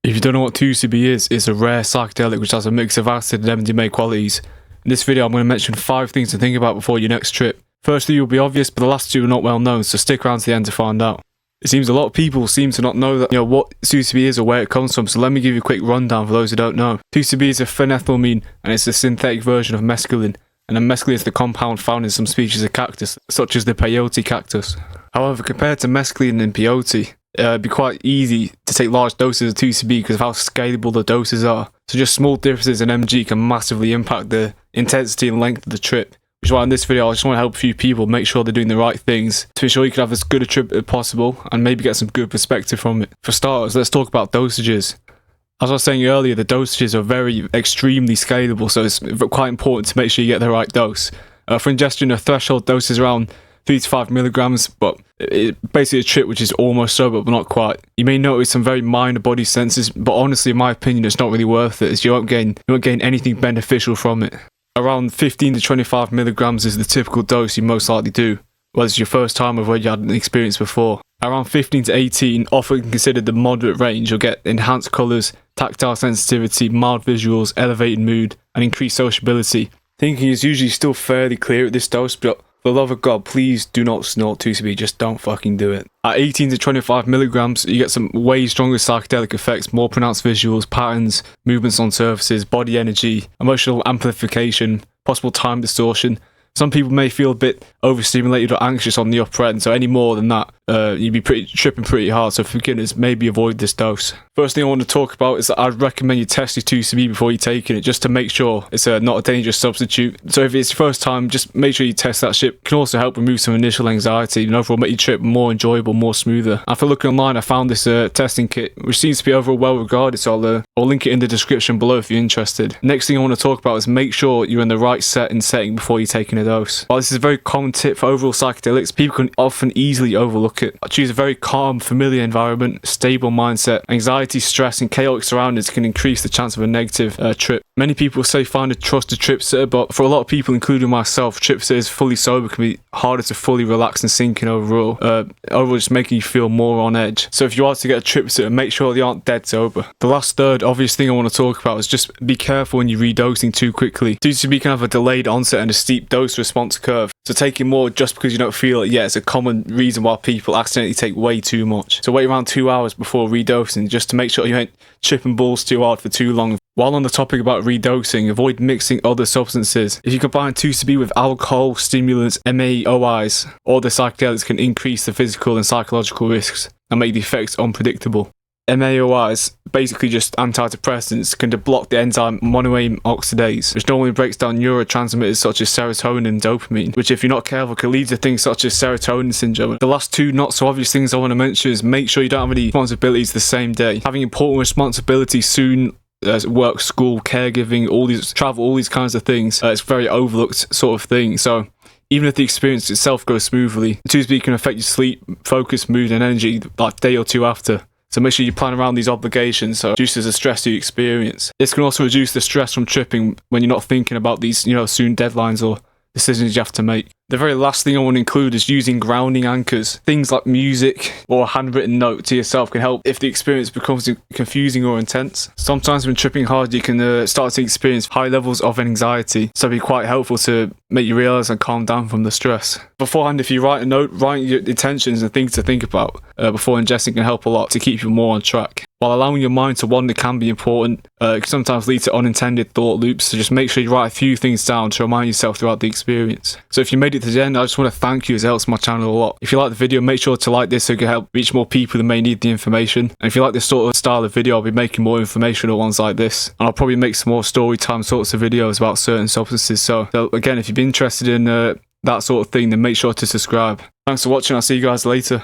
If you don't know what 2C-B is, it's a rare psychedelic which has a mix of acid and MDMA qualities. In this video I'm going to mention 5 things to think about before your next trip. Firstly, you'll be obvious, but the last 2 are not well known, so stick around to the end to find out. It seems a lot of people seem to not know that, what 2C-B is or where it comes from, so let me give you a quick rundown for those who don't know. 2C-B is a phenethylamine and it's a synthetic version of mescaline, and mescaline is the compound found in some species of cactus, such as the peyote cactus. However, compared to mescaline and peyote, it'd be quite easy to take large doses of 2C-B because of how scalable the doses are. So just small differences in mg can massively impact the intensity and length of the trip. Which is why in this video I just want to help a few people make sure they're doing the right things to ensure you can have as good a trip as possible and maybe get some good perspective from it. For starters, let's talk about dosages. As I was saying earlier, the dosages are extremely scalable, so it's quite important to make sure you get the right dose. For ingestion, a threshold dose is around 3 to 5 milligrams, but it's basically a trip which is almost sober but not quite. You may notice some very minor body senses, but honestly in my opinion it's not really worth it, as you won't gain anything beneficial from it. Around 15 to 25 milligrams is the typical dose you most likely do, whether it's your first time or whether you had an experience before. Around 15 to 18, often considered the moderate range, you'll get enhanced colours, tactile sensitivity, mild visuals, elevated mood, and increased sociability. Thinking is usually still fairly clear at this dose, but for the love of God, please do not snort 2C-B, just don't fucking do it. At 18 to 25 milligrams, you get some way stronger psychedelic effects, more pronounced visuals, patterns, movements on surfaces, body energy, emotional amplification, possible time distortion. Some people may feel a bit overstimulated or anxious on the upper end, so any more than that, you'd be tripping pretty hard, so for beginners, maybe avoid this dose. First thing I want to talk about is that I'd recommend you test your 2C-B before you're taking it, just to make sure it's not a dangerous substitute. So if it's your first time, just make sure you test that shit. It can also help remove some initial anxiety and overall make your trip more enjoyable, more smoother. After looking online, I found this testing kit, which seems to be overall well regarded, so I'll link it in the description below if you're interested. Next thing I want to talk about is make sure you're in the right setting before you're taking a dose. While this is a very common tip for overall psychedelics, people can often easily overlook it. Choose a very calm, familiar environment, stable mindset. Anxiety, stress, and chaotic surroundings can increase the chance of a negative trip. Many people say find a trusted trip sitter, but for a lot of people, including myself, trip sitters fully sober can be harder to fully relax and sink in overall. Overall, just making you feel more on edge. So if you are to get a trip sitter, make sure they aren't dead sober. The last third obvious thing I want to talk about is just be careful when you're redosing too quickly. 2C-B can have a delayed onset and a steep dose response curve. So taking more just because you don't feel it, it's a common reason why people accidentally take way too much. So wait around 2 hours before redosing just to make sure you ain't tripping balls too hard for too long. While on the topic about redosing, avoid mixing other substances. If you combine 2C-B with alcohol, stimulants, MAOIs, all the psychedelics can increase the physical and psychological risks and make the effects unpredictable. MAOIs, basically just antidepressants, can block the enzyme monoamine oxidase, which normally breaks down neurotransmitters such as serotonin and dopamine, which if you're not careful can lead to things such as serotonin syndrome. The last 2 not so obvious things I want to mention is make sure you don't have any responsibilities the same day. Having important responsibilities soon, work, school, caregiving, all these kinds of things, it's a very overlooked sort of thing. So even if the experience itself goes smoothly, the 2C-B can affect your sleep, focus, mood, and energy like a day or 2 after. So make sure you plan around these obligations so it reduces the stress you experience. This can also reduce the stress from tripping when you're not thinking about these, soon deadlines or decisions you have to make. The very last thing I want to include is using grounding anchors. Things like music or a handwritten note to yourself can help if the experience becomes confusing or intense. Sometimes when tripping hard, you can start to experience high levels of anxiety, so it'd be quite helpful to make you realize and calm down from the stress. Beforehand, if you write a note, writing your intentions and things to think about before ingesting can help a lot to keep you more on track. While allowing your mind to wander can be important, it can sometimes lead to unintended thought loops, so just make sure you write a few things down to remind yourself throughout the experience. So if you made it to the end, I just want to thank you, as it helps my channel a lot. If you like the video, make sure to like this so it can help reach more people who may need the information. And if you like this sort of style of video, I'll be making more informational ones like this. And I'll probably make some more story time sorts of videos about certain substances. So again, if you've been interested in that sort of thing, then make sure to subscribe. Thanks for watching, I'll see you guys later.